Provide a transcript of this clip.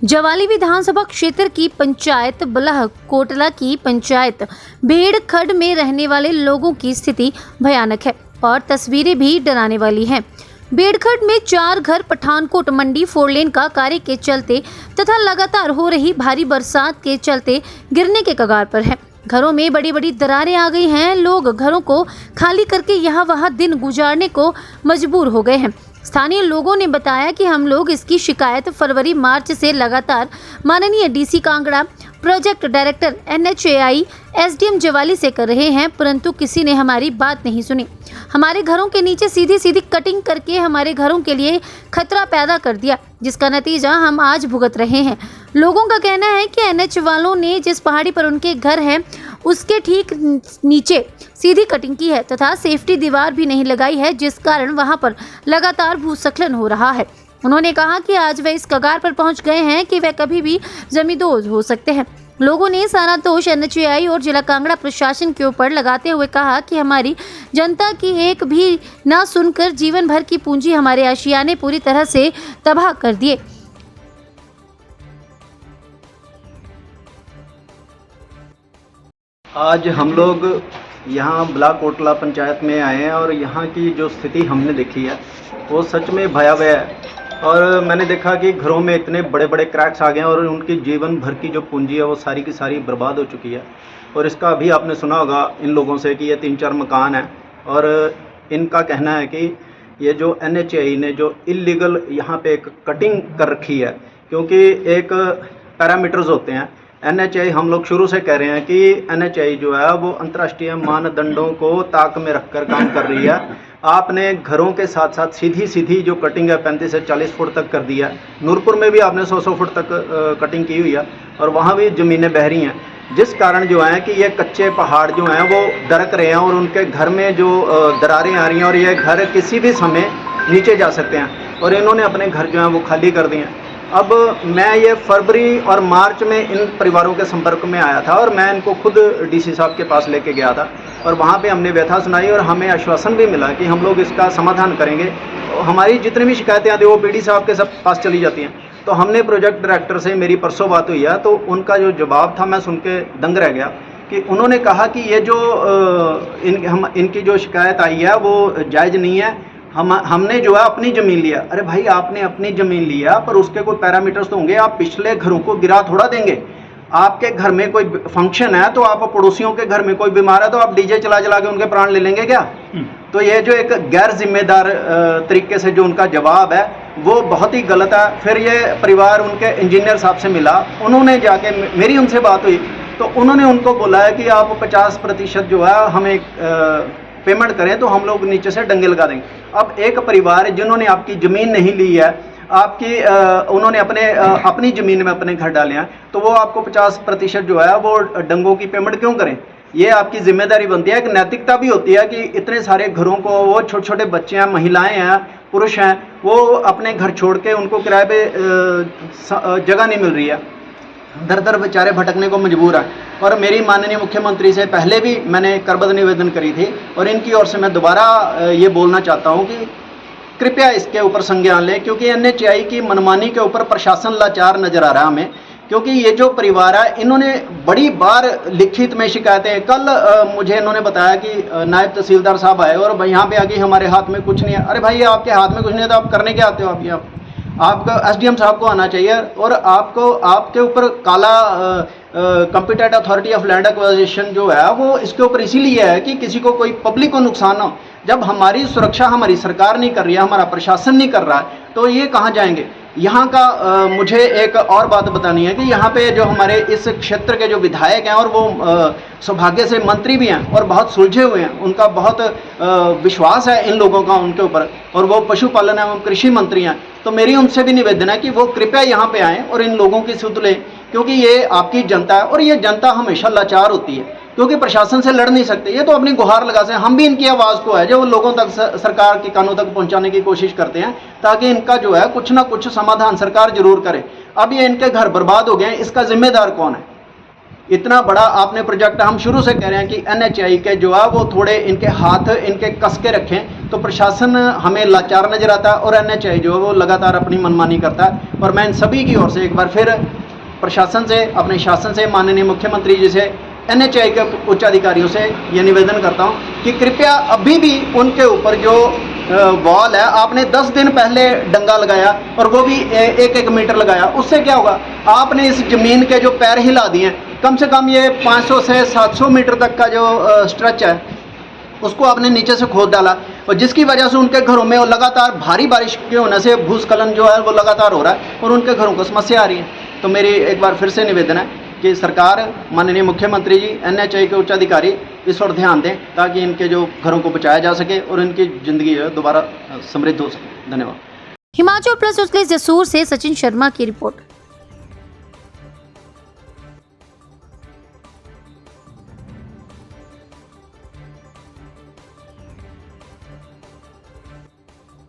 जवाली विधानसभा क्षेत्र की पंचायत बलह कोटला की पंचायत भेड़खड में रहने वाले लोगों की स्थिति भयानक है और तस्वीरें भी डराने वाली हैं। भेड़खड में 4 घर पठानकोट मंडी 4 लेन का कार्य के चलते तथा लगातार हो रही भारी बरसात के चलते गिरने के कगार पर है। घरों में बड़ी बड़ी दरारें आ गई हैं। लोग घरों को खाली करके यहाँ वहाँ दिन गुजारने को मजबूर हो गए हैं। स्थानीय लोगों ने बताया कि हम लोग इसकी शिकायत फरवरी मार्च से लगातार माननीय DC Kangra, project director NHAI, SDM Jawali से कर रहे हैं, परंतु किसी ने हमारी बात नहीं सुनी। हमारे घरों के नीचे सीधी सीधी कटिंग करके हमारे घरों के लिए खतरा पैदा कर दिया, जिसका नतीजा हम आज भुगत रहे हैं। लोगों का कहना है कि NH वालों ने जिस पहाड़ी पर उनके घर हैं उसके ठीक नीचे सीधी कटिंग की है तथा सेफ्टी दीवार भी नहीं लगाई है, जिस कारण वहां पर लगातार भूस्खलन हो रहा है। उन्होंने कहा कि आज वे इस कगार पर पहुंच गए हैं कि वे कभी भी जमींदोज हो सकते हैं। लोगों ने सारा दोष NHAI और जिला कांगड़ा प्रशासन के ऊपर लगाते हुए कहा कि हमारी जनता की एक भी ना सुनकर जीवन भर की पूंजी हमारे आशियाने पूरी तरह से तबाह कर दिए। आज हम लोग यहाँ ब्लॉक कोटला पंचायत में आए हैं और यहाँ की जो स्थिति हमने देखी है वो सच में भयावह है। और मैंने देखा कि घरों में इतने बड़े बड़े क्रैक्स आ गए हैं और उनकी जीवन भर की जो पूंजी है वो सारी की सारी बर्बाद हो चुकी है। और इसका अभी आपने सुना होगा इन लोगों से कि ये 3-4 मकान हैं और इनका कहना है कि ये जो NHAI ने जो इलीगल यहाँ पे एक कटिंग कर रखी है, क्योंकि एक पैरामीटर्स होते हैं। NHAI हम लोग शुरू से कह रहे हैं कि NHAI जो है वो अंतर्राष्ट्रीय मानदंडों को ताक में रखकर काम कर रही है। आपने घरों के साथ साथ सीधी सीधी जो कटिंग है 35 से 40 फुट तक कर दिया है। नूरपुर में भी आपने 100 फुट तक कटिंग की हुई है और वहाँ भी ज़मीनें बह रही हैं, जिस कारण जो है कि ये कच्चे पहाड़ जो हैं वो दरक रहे हैं और उनके घर में जो दरारें आ रही हैं और ये घर किसी भी समय नीचे जा सकते हैं और इन्होंने अपने घर जो हैं वो खाली कर दिए हैं। अब मैं ये फरवरी और मार्च में इन परिवारों के संपर्क में आया था और मैं इनको खुद DC साहब के पास लेके गया था और वहाँ पे हमने व्यथा सुनाई और हमें आश्वासन भी मिला कि हम लोग इसका समाधान करेंगे। हमारी जितनी भी शिकायतें आती हैं वो PD साहब के सब पास चली जाती हैं। तो हमने प्रोजेक्ट डायरेक्टर से मेरी परसों बात हुई है, तो उनका जो जवाब था मैं सुन के दंग रह गया कि उन्होंने कहा कि ये जो इनकी जो शिकायत आई है वो जायज़ नहीं है। हमने जो है अपनी ज़मीन लिया। अरे भाई, आपने अपनी ज़मीन लिया पर उसके कोई पैरामीटर्स तो होंगे। आप पिछले घरों को गिरा थोड़ा देंगे। आपके घर में कोई फंक्शन है तो आप पड़ोसियों के घर में कोई बीमार है तो आप DJ चला चला के उनके प्राण ले लेंगे क्या? तो ये जो एक गैर जिम्मेदार तरीके से जो उनका जवाब है वो बहुत ही गलत है। फिर ये परिवार उनके इंजीनियर साहब से मिला, उन्होंने जाके मेरी उनसे बात हुई तो उन्होंने उनको बोला है कि आप 50% जो है हमें पेमेंट करें तो हम लोग नीचे से डंगे लगा देंगे। अब एक परिवार जिन्होंने आपकी ज़मीन नहीं ली है, आपकी उन्होंने अपनी ज़मीन में अपने घर डाले हैं, तो वो आपको 50% जो है वो डंगों की पेमेंट क्यों करें? ये आपकी जिम्मेदारी बनती है। एक नैतिकता भी होती है कि इतने सारे घरों को, वो छोटे छोटे बच्चे हैं, महिलाएं हैं, पुरुष हैं, वो अपने घर छोड़ के उनको किराए पे जगह नहीं मिल रही है, दर दर बेचारे भटकने को मजबूर हैं। और मेरी माननीय मुख्यमंत्री से पहले भी मैंने करबद्ध निवेदन करी थी और इनकी ओर से मैं दोबारा ये बोलना चाहता हूँ कि कृपया इसके ऊपर संज्ञान लें, क्योंकि NHAI की मनमानी के ऊपर प्रशासन लाचार नज़र आ रहा है हमें। क्योंकि ये जो परिवार है इन्होंने बड़ी बार लिखित में शिकायतें, कल मुझे इन्होंने बताया कि नायब तहसीलदार साहब आए और यहाँ पे आके हमारे हाथ में कुछ नहीं है। अरे भाई, आपके हाथ में कुछ नहीं है तो आप करने क्या आते हो? आपका SDM साहब को आना चाहिए और आपको आपके ऊपर काला competent authority of land acquisition जो है वो इसके ऊपर इसीलिए है कि किसी को, कोई पब्लिक को नुकसान हो। जब हमारी सुरक्षा हमारी सरकार नहीं कर रही है, हमारा प्रशासन नहीं कर रहा है, तो ये कहाँ जाएंगे? यहाँ का मुझे एक और बात बतानी है कि यहाँ पे जो हमारे इस क्षेत्र के जो विधायक हैं और वो सौभाग्य से मंत्री भी हैं और बहुत सुलझे हुए हैं, उनका बहुत विश्वास है इन लोगों का उनके ऊपर, और वो पशुपालन एवं कृषि मंत्री हैं। तो मेरी उनसे भी निवेदन है कि वो कृपया यहाँ पे आएँ और इन लोगों की सुध लें, क्योंकि ये आपकी जनता है और ये जनता हमेशा लाचार होती है, क्योंकि प्रशासन से लड़ नहीं सकते। ये तो अपनी गुहार लगा से, हम भी इनकी आवाज़ को है जो लोगों तक, सरकार के कानों तक पहुंचाने की कोशिश करते हैं, ताकि इनका जो है कुछ ना कुछ समाधान सरकार जरूर करे। अब ये इनके घर बर्बाद हो गए हैं, इसका जिम्मेदार कौन है? इतना बड़ा आपने प्रोजेक्ट, हम शुरू से कह रहे हैं कि NHAI के जो है वो थोड़े इनके हाथ इनके कस के रखें, तो प्रशासन हमें लाचार नजर आता है और एनएचआई जो है वो लगातार अपनी मनमानी करता है। और मैं इन सभी की ओर से एक बार फिर प्रशासन से, अपने शासन से, माननीय मुख्यमंत्री जी से, एनएचआई के उच्च अधिकारियों से ये निवेदन करता हूँ कि कृपया अभी भी उनके ऊपर जो वॉल है, आपने 10 दिन पहले डंगा लगाया और वो भी 1-1 मीटर लगाया, उससे क्या होगा? आपने इस ज़मीन के जो पैर हिला दिए, कम से कम ये 500 से 700 मीटर तक का जो स्ट्रेच है उसको आपने नीचे से खोद डाला, और जिसकी वजह से उनके घरों में लगातार भारी बारिश के होने से भूस्खलन जो है वो लगातार हो रहा है और उनके घरों को समस्या आ रही है। तो मेरी एक बार फिर से निवेदन है कि सरकार, माननीय मुख्यमंत्री जी, एनएचआई के उच्च अधिकारी इस पर ध्यान दें ताकि इनके जो घरों को बचाया जा सके और इनकी ज़िंदगी जो है दोबारा समृद्ध हो सके। धन्यवाद। हिमाचल प्लस न्यूज़ के लिए जसूर से सचिन शर्मा की रिपोर्ट।